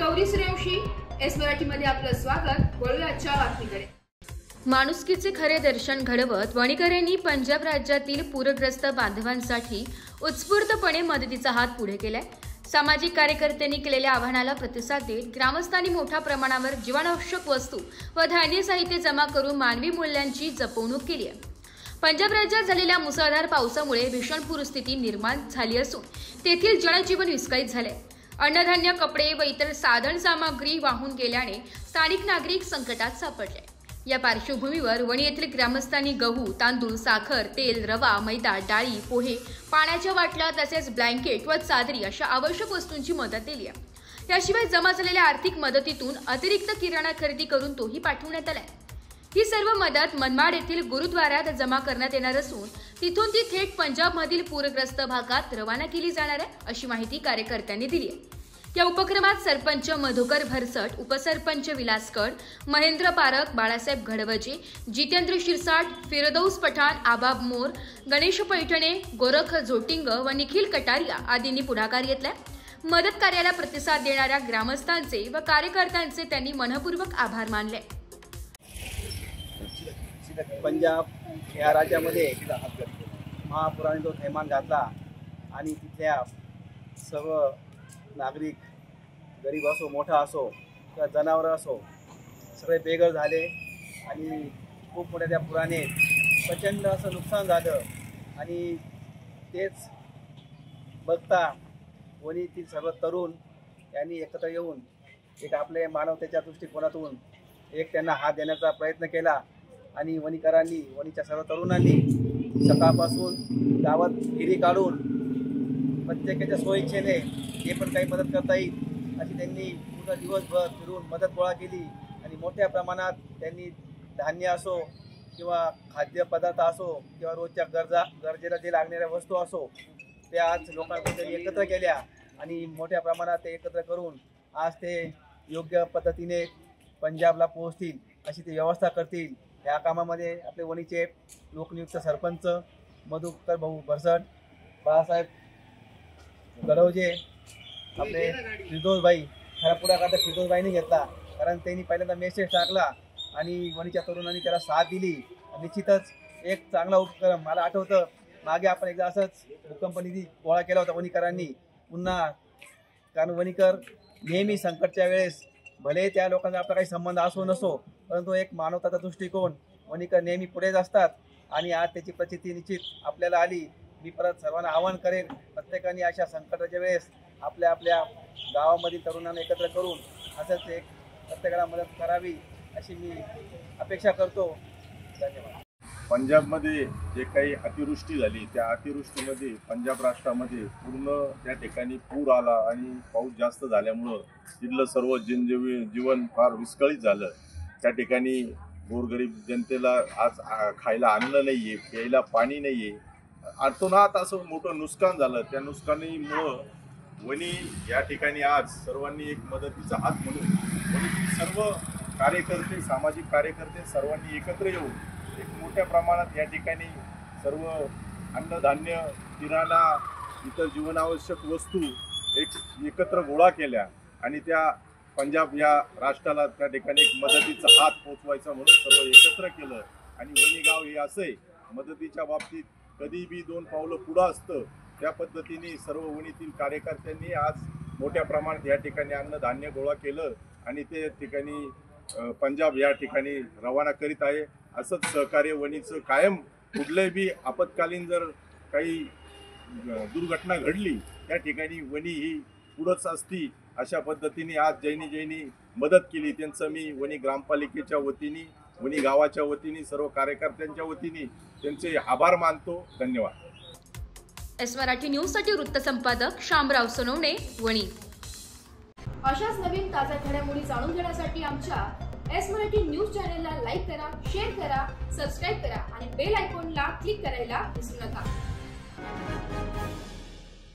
Gauri Suryavanshi, S मराठीमध्ये आपलं स्वागत। वळूया आजच्या बातमीकडे। माणुसकीचे खरे दर्शन घडवत वणीकरांनी पंजाब राज्यातील पूरग्रस्त बांधवांसाठी उत्स्फूर्तपणे मदतीचा हात पुढे केलाय। सामाजिक कार्यकर्त्यांनी केलेल्या आवाहनाला प्रतिसाद देत ग्रामस्थांनी मोठ्या प्रमाणावर जीवनावश्यक वस्तू व धान्य साहित्य जमा करून मानवी मूल्यांची जपवणूक केली आहे। पंजाब राज्यात झालेल्या मुसळधार पावसामुळे भीषण पूरस्थिती निर्माण झाली असून तेथील जनजीवन विस्कळीत झाले। अन्नधान्य, कपडे व इतर साधन सामग्री वाहून गेल्याने स्थानिक नागरिक संकटात सापडले। या पार्श्वभूमीवर वणी येथील ग्रामस्थांनी गहू, तांदूळ, साखर, तेल, रवा, मैदा, डाळी, पोहे, पाण्याच्या बाटल्या तसेच ब्लँकेट व चादरी अशा आवश्यक वस्तूंची मदत दिली आहे। याशिवाय जमा झालेल्या आर्थिक मदतीतून अतिरिक्त किराणा खरेदी करून तोही पाठवण्यात आलाय। ही सर्व मदत मनमाड येथील गुरुद्वारात जमा करण्यात येणार असून तिथून ती थेट पंजाबमधील पूरग्रस्त भागात रवाना केली जाणार आहे, अशी माहिती कार्यकर्त्यांनी दिली आहे। या उपक्रमात सरपंच मधुकर भरसट, उपसरपंच विलास कड, महेंद्र पारक, बाळासाहेब घडवजे, जितेंद्र शिरसाट, फिरदौस पठाण, आबाब मोर, गणेश पैठणे, गोरख जोटिंग व निखिल कटारिया आदींनी पुढाकार घेतलाय। मदत कार्याला प्रतिसाद देणाऱ्या ग्रामस्थांचे व कार्यकर्त्यांचे त्यांनी मनपूर्वक आभार मानले। पंजाब या राज्यामध्ये महापुराने जो थैमान घातला आणि तिथल्या सर्व नागरिक, गरीब असो मोठा असो किंवा जनावरं असो, सगळे बेघर झाले आणि खूप मोठ्या त्या पुराने प्रचंड असं नुकसान झालं। आणि तेच बघता वणीतील सर्व तरुण यांनी एकत्र येऊन एक आपले मानवतेच्या दृष्टिकोनातून एक त्यांना हात देण्याचा प्रयत्न केला। आणि वणीकरांनी, वणीच्या सर्व तरुणांनी सकाळपासून गावात फेरी काढून प्रत्येकाच्या स्वइच्छेने जे पण काही मदत करता येईल अशी त्यांनी पूर्ण दिवसभर फिरून मदत गोळा केली। आणि मोठ्या प्रमाणात त्यांनी धान्य असो किंवा खाद्यपदार्थ असो किंवा रोजच्या गरजेला जे लागणाऱ्या वस्तू असो ते आज लोकांनी एकत्र केल्या आणि मोठ्या प्रमाणात ते एकत्र करून आज ते योग्य पद्धतीने पंजाबला पोहोचतील अशी ते व्यवस्था करतील। या कामामध्ये आपले वणीचे लोकनियुक्त सरपंच मधुकर भाऊ भरसट, बाळासाहेब घडवजे, आपले फिरदौसभाई, खरा पुढाकार तर फिरदौसभाईंनी घेतला, कारण त्यांनी पहिल्यांदा मेसेज टाकला आणि वणीच्या तरुणांनी त्याला साथ दिली। निश्चितच एक चांगला उपक्रम। मला आठवतं मागे आपण एकदा असंच भूकंप निधी गोळा केला होता वणीकरांनी पुन्हा, कारण वणीकर नेहमी संकटच्या वेळेस भले त्या लोकांचा आपला काही संबंध असो नसो, परंतु एक मानवताचा दृष्टिकोन वणीकर नेहमी पुढेच असतात आणि आज त्याची प्रचिती निश्चित आपल्याला आली। मी परत सर्वांना आवाहन करेन, प्रत्येकाने अशा संकटाच्या वेळेस आपल्या आपल्या गावामधील तरुणांना एकत्र करून असंच एक प्रत्येकाला मदत करावी अशी मी अपेक्षा करतो। धन्यवाद। पंजाबमध्ये जे काही अतिवृष्टी झाली त्या अतिवृष्टीमध्ये पंजाब राष्ट्रामध्ये पूर्ण त्या ठिकाणी पूर आला आणि पाऊस जास्त झाल्यामुळं तिथलं सर्व जीवन फार विस्कळीत झालं। त्या ठिकाणी गोरगरीब जनतेला आज खायला अन्न नाही आहे, प्यायला पाणी नाही आहे, अतोनात असं मोठं नुकसान झालं। त्या नुकसानीमुळं वणी या ठिकाणी आज सर्वांनी एक मदतीचा हात म्हणून वणीतील सर्व कार्यकर्ते, सामाजिक कार्यकर्ते सर्वांनी एकत्र येऊन एक मोठ्या प्रमाणात या ठिकाणी सर्व अन्नधान्य, किराणा, इतर जीवनावश्यक वस्तू एकत्र गोळा केल्या आणि त्या पंजाब या राष्ट्राला त्या ठिकाणी एक मदतीचा हात पोचवायचा म्हणून सर्व एकत्र केलं। आणि वणी गाव हे असे मदतीच्या बाबतीत कधी बी 2 पावलं पुढं असतं, त्या पद्धतीने सर्व वणीतील कार्यकर्त्यांनी आज मोठ्या प्रमाणात या ठिकाणी अन्नधान्य गोळा केलं आणि ते ठिकाणी पंजाब या ठिकाणी रवाना करीत आहे। असंच सहकार्य वणीचं कायम, कुठल्याही बी आपत्कालीन जर काही दुर्घटना घडली त्या ठिकाणी वणी ही पुढंच असती, अशा पद्धतीने आज ज्यांनी मदत केली त्यांचं मी वणी ग्रामपालिकेच्या वतीने, वणी गावाच्या वतीने, सर्व कार्यकर्त्यांच्या वतीने त्यांचे आभार मानतो। धन्यवाद। एस मराठी न्यूजसाठी वृत्तसंपादक शामराव सोनवणे, वणी। अशाच नवीन ताज्या घडामोडी जाणून घेण्यासाठी आमच्या एस मराठी न्यूज चॅनलला लाईक करा, शेअर करा, सबस्क्राईब करा आणि बेल आयकॉनला क्लिक करायला विसरू नका।